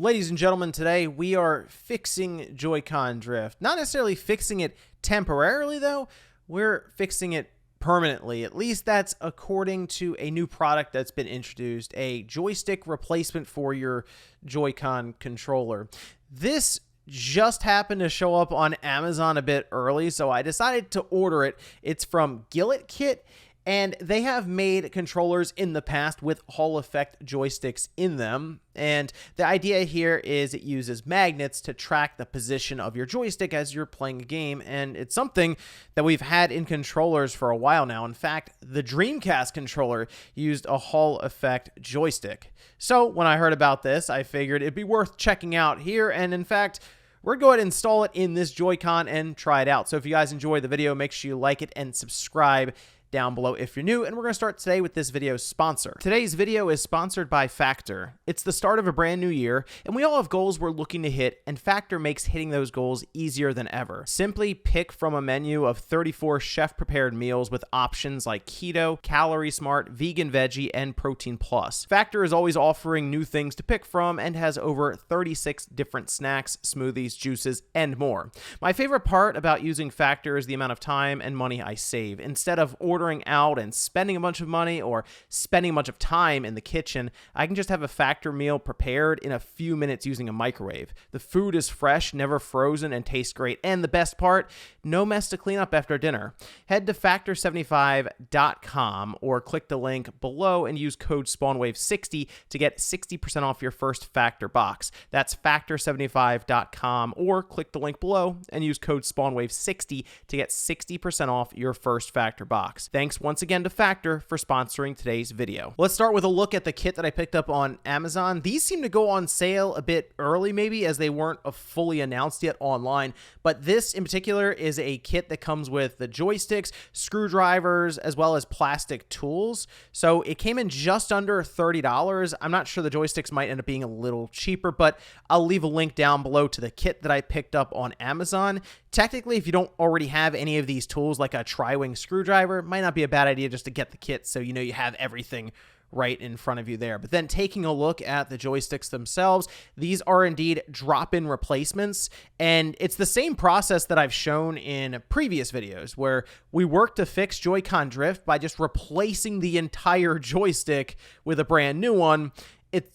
Ladies and gentlemen, today we are fixing Joy-Con drift. Not necessarily fixing it temporarily, though. We're fixing it permanently. At least that's according to a new product that's been introduced, a joystick replacement for your Joy-Con controller. This just happened to show up on Amazon a bit early, so I decided to order it. It's from Gillet Kit. And they have made controllers in the past with Hall effect joysticks in them. And the idea here is it uses magnets to track the position of your joystick as you're playing a game. And it's something that we've had in controllers for a while now. In fact, the Dreamcast controller used a Hall effect joystick. So when I heard about this, I figured it'd be worth checking out here. And in fact, we're going to go ahead and install it in this Joy-Con and try it out. So if you guys enjoyed the video, make sure you like it and subscribe down below if you're new, and we're going to start today with this video's sponsor. Today's video is sponsored by Factor. It's the start of a brand new year, and we all have goals we're looking to hit, and Factor makes hitting those goals easier than ever. Simply pick from a menu of 34 chef-prepared meals with options like keto, calorie smart, vegan veggie, and protein plus. Factor is always offering new things to pick from and has over 36 different snacks, smoothies, juices, and more. My favorite part about using Factor is the amount of time and money I save. Instead of ordering out and spending a bunch of money or spending a bunch of time in the kitchen, I can just have a Factor meal prepared in a few minutes using a microwave. The food is fresh, never frozen, and tastes great. And the best part, no mess to clean up after dinner. Head to factor75.com or click the link below and use code SpawnWave60 to get 60% off your first Factor box. That's factor75.com or click the link below and use code SpawnWave60 to get 60% off your first Factor box. Thanks once again to Factor for sponsoring today's video. Let's start with a look at the kit that I picked up on Amazon. These seem to go on sale a bit early maybe, as they weren't fully announced yet online, but this in particular is a kit that comes with the joysticks, screwdrivers, as well as plastic tools. So it came in just under $30. I'm not sure, the joysticks might end up being a little cheaper, but I'll leave a link down below to the kit that I picked up on Amazon. Technically, if you don't already have any of these tools, like a tri-wing screwdriver, might not be a bad idea just to get the kit so you know you have everything right in front of you there. But then taking a look at the joysticks themselves, these are indeed drop-in replacements, and it's the same process that I've shown in previous videos where we work to fix Joy-Con drift by just replacing the entire joystick with a brand new one. It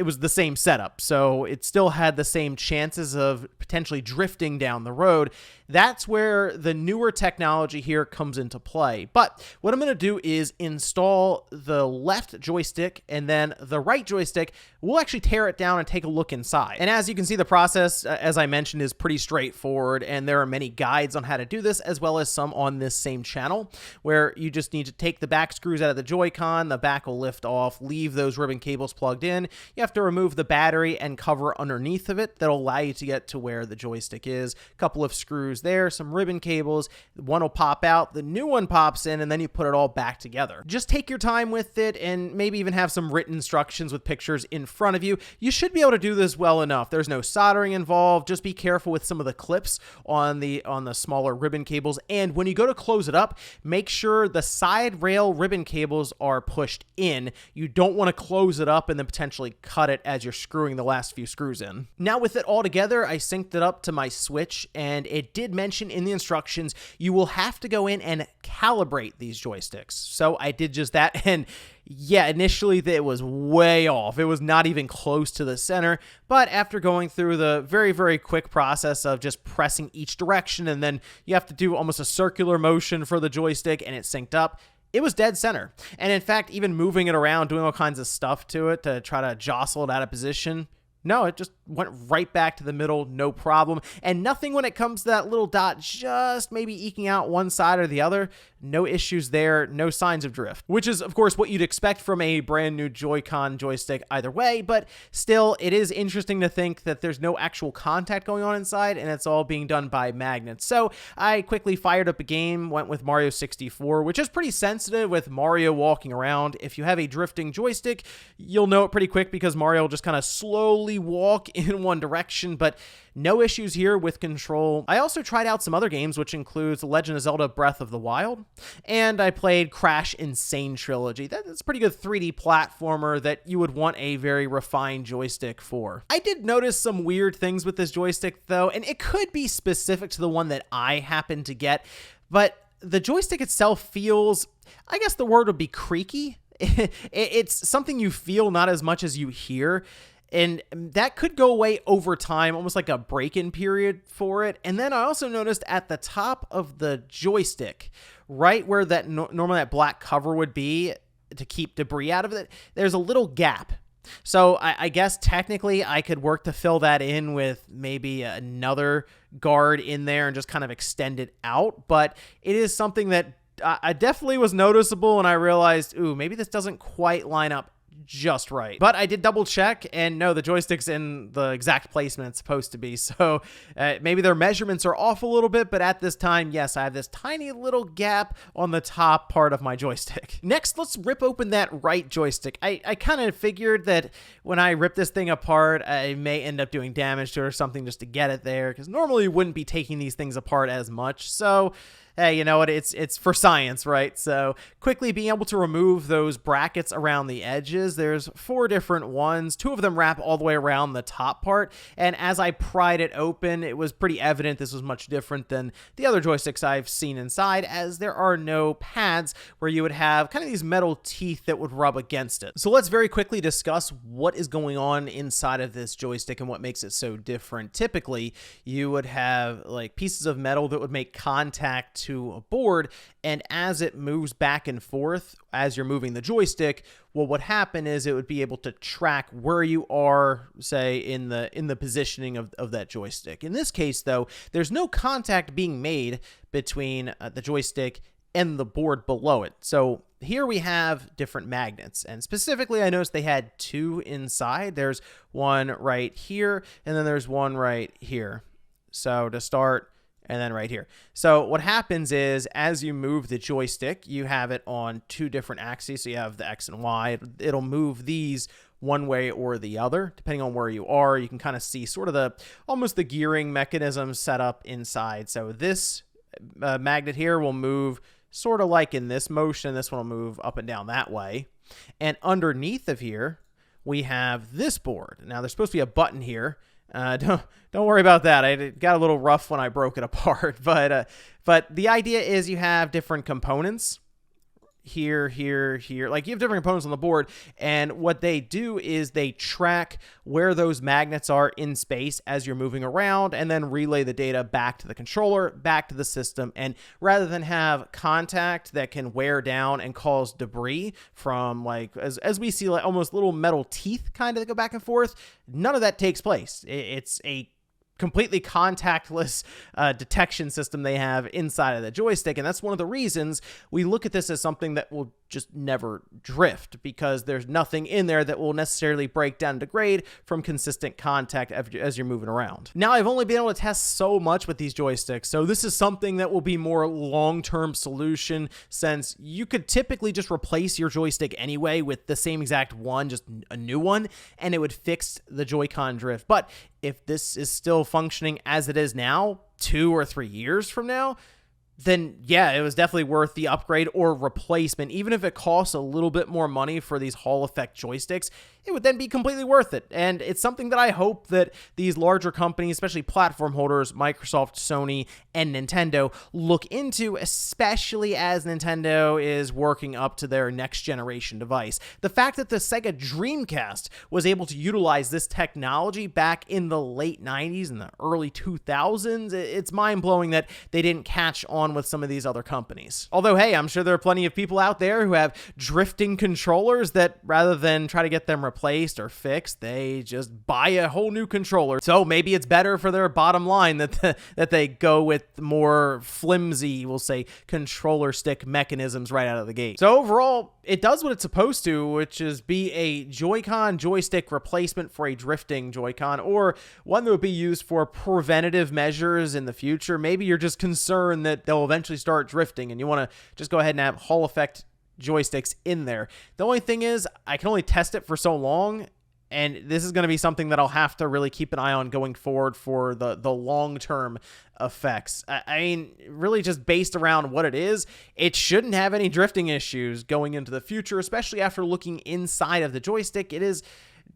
was the same setup, so it still had the same chances of potentially drifting down the road. That's where the newer technology here comes into play. But what I'm going to do is install the left joystick and then the right joystick. We'll actually tear it down and take a look inside. And as you can see, the process, as I mentioned, is pretty straightforward, and there are many guides on how to do this, as well as some on this same channel, where you just need to take the back screws out of the Joy-Con, the back will lift off, leave those ribbon cables plugged in. You have to remove the battery and cover underneath of it that'll allow you to get to where the joystick is. A couple of screws there, some ribbon cables, one will pop out, the new one pops in, and then you put it all back together. Just take your time with it and maybe even have some written instructions with pictures in front of you. You should be able to do this well enough. There's no soldering involved. Just be careful with some of the clips on the smaller ribbon cables, and when you go to close it up, make sure the side rail ribbon cables are pushed in. You don't want to close it up and then potentially cut it as you're screwing the last few screws in. Now with it all together, I synced it up to my Switch, and it did mention in the instructions you will have to go in and calibrate these joysticks. So I did just that, and yeah, initially it was way off. It was not even close to the center, but after going through the very, very quick process of just pressing each direction, and then you have to do almost a circular motion for the joystick, and it synced up, it was dead center. And in fact, even moving it around, doing all kinds of stuff to it to try to jostle it out of position, no, it just went right back to the middle, no problem. And nothing when it comes to that little dot, just maybe eking out one side or the other. No issues there, no signs of drift, which is, of course, what you'd expect from a brand new Joy-Con joystick either way, but still, it is interesting to think that there's no actual contact going on inside, and it's all being done by magnets. So I quickly fired up a game, went with Mario 64, which is pretty sensitive with Mario walking around. If you have a drifting joystick, you'll know it pretty quick because Mario will just kind of slowly slowly walk in one direction, but no issues here with control. I also tried out some other games, which includes Legend of Zelda Breath of the Wild, and I played Crash Insane Trilogy. That's a pretty good 3D platformer that you would want a very refined joystick for. I did notice some weird things with this joystick though, and it could be specific to the one that I happened to get, but the joystick itself feels, I guess the word would be creaky. It's something you feel, not as much as you hear. And that could go away over time, almost like a break-in period for it. And then I also noticed at the top of the joystick, right where that normally that black cover would be to keep debris out of it, there's a little gap. So I guess technically I could work to fill that in with maybe another guard in there and just kind of extend it out. But it is something that I definitely was noticeable, and I realized, ooh, maybe this doesn't quite line up just right. But I did double check, and no, the joystick's in the exact placement it's supposed to be. So maybe their measurements are off a little bit, but at this time, yes, I have this tiny little gap on the top part of my joystick. Next, let's rip open that right joystick. I kind of figured that when I rip this thing apart, I may end up doing damage to it or something just to get it there, because normally you wouldn't be taking these things apart as much. So hey, you know what, it's for science, right? So quickly being able to remove those brackets around the edges. There's 4 different ones. 2 of them wrap all the way around the top part. And as I pried it open, it was pretty evident this was much different than the other joysticks I've seen inside, as there are no pads where you would have kind of these metal teeth that would rub against it. So let's very quickly discuss what is going on inside of this joystick and what makes it so different. Typically, you would have like pieces of metal that would make contact to a board, and as it moves back and forth as you're moving the joystick, what would happen is it would be able to track where you are, say, in the positioning of that joystick. In this case though, there's no contact being made between the joystick and the board below it. So here we have different magnets, and specifically I noticed they had 2 inside. There's one right here, and then there's one right here. So to start, and then right here. So what happens is, as you move the joystick, you have it on 2 different axes. So you have the X and Y. It'll move these one way or the other, depending on where you are. You can kind of see sort of almost the gearing mechanism set up inside. So this magnet here will move sort of like in this motion. This one will move up and down that way. And underneath of here, we have this board. Now there's supposed to be a button here. Don't worry about that. It got a little rough when I broke it apart, but the idea is you have different components here, like you have different components on the board, and what they do is they track where those magnets are in space as you're moving around, and then relay the data back to the controller, back to the system. And rather than have contact that can wear down and cause debris from, like, as we see, like almost little metal teeth kind of go back and forth, none of that takes place. It's a completely contactless detection system they have inside of the joystick. And that's one of the reasons we look at this as something that will just never drift, because there's nothing in there that will necessarily break down and degrade from consistent contact as you're moving around. Now, I've only been able to test so much with these joysticks, so this is something that will be more long-term solution, since you could typically just replace your joystick anyway with the same exact one, just a new one, and it would fix the Joy-Con drift. But if this is still functioning as it is now, 2 or 3 years from now, then yeah, it was definitely worth the upgrade or replacement. Even if it costs a little bit more money for these Hall effect joysticks, it would then be completely worth it. And it's something that I hope that these larger companies, especially platform holders, Microsoft, Sony, and Nintendo, look into, especially as Nintendo is working up to their next generation device. The fact that the Sega Dreamcast was able to utilize this technology back in the late 90s and the early 2000s, it's mind-blowing that they didn't catch on with some of these other companies. Although, hey, I'm sure there are plenty of people out there who have drifting controllers that rather than try to get them replaced or fixed, they just buy a whole new controller. So maybe it's better for their bottom line that they go with more flimsy, we'll say, controller stick mechanisms right out of the gate. So overall, it does what it's supposed to, which is be a Joy-Con joystick replacement for a drifting Joy-Con, or one that would be used for preventative measures in the future. Maybe you're just concerned that they'll eventually start drifting and you want to just go ahead and have Hall effect joysticks in there. The only thing is, I can only test it for so long. And this is going to be something that I'll have to really keep an eye on going forward for the long-term effects. I mean, really just based around what it is, it shouldn't have any drifting issues going into the future, especially after looking inside of the joystick. It is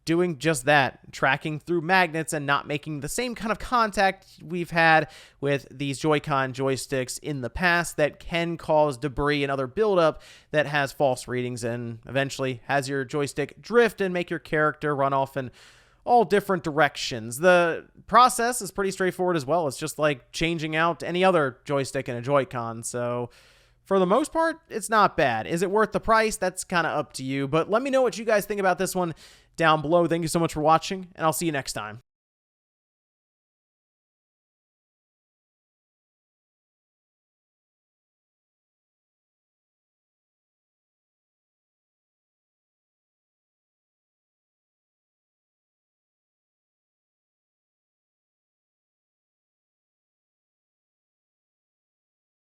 doing just that, tracking through magnets and not making the same kind of contact we've had with these Joy-Con joysticks in the past that can cause debris and other buildup that has false readings and eventually has your joystick drift and make your character run off in all different directions. The process is pretty straightforward as well. It's just like changing out any other joystick in a Joy-Con, so for the most part, it's not bad. Is it worth the price? That's kind of up to you, but let me know what you guys think about this one down below. Thank you so much for watching, and I'll see you next time.